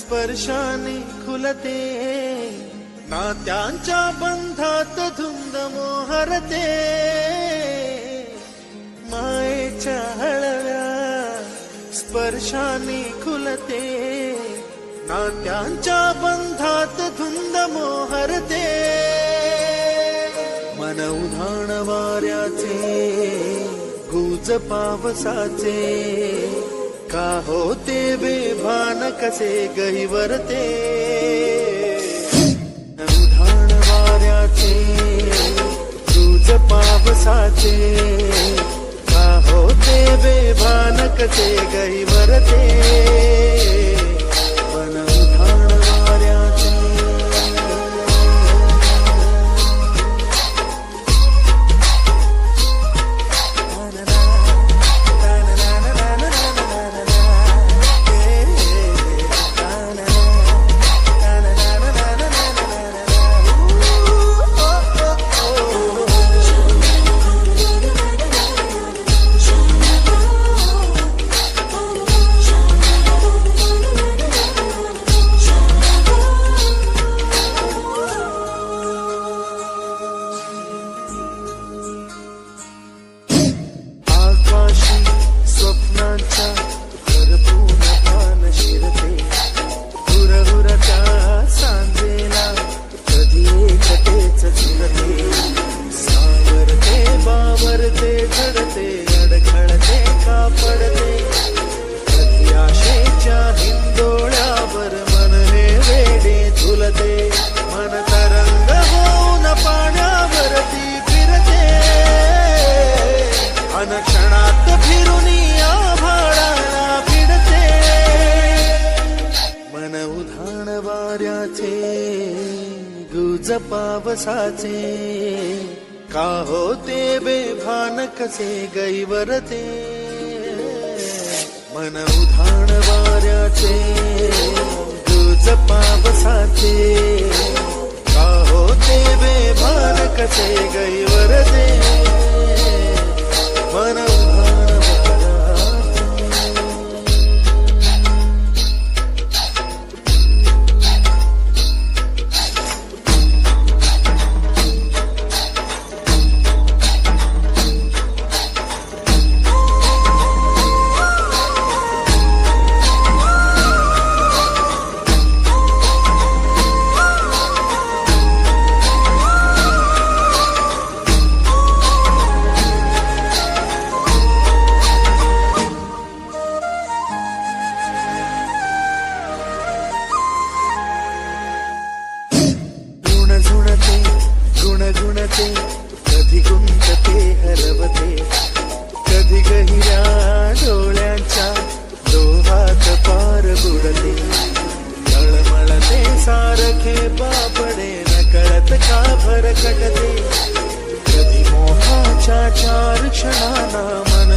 स्पर्शाने खुलते, नात्यांच्या बंधात धुंद मोहरते, मायेच्या हळव्या स्पर्शाने खुलते, नात्यांच्या बंधात धुंद मोहरते, मन उधाण वाऱ्याचे गुज पावसाचे, का होते बेभान कसे गहिवरते, उधाण वाऱ्याचे गुज पावसाचे, का होते बेभान कसे गहिवरते, मन उधाण वाऱ्याचे. गुज पावसाचे, का होते बेभान कसे गैवरते, मन उधाण वाऱ्याचे गुज पावसाचे, का होते बेभान कसे गैवरते, मन उधाण गुणगुणते, कधी गुंतते हरवते, कधी गहिऱ्या डोळ्यांच्या लोहात पार बुडते, तळमळते सारखे बापडे नकळत का भरकटते, कधी मोहाच्या चार क्षणांना मन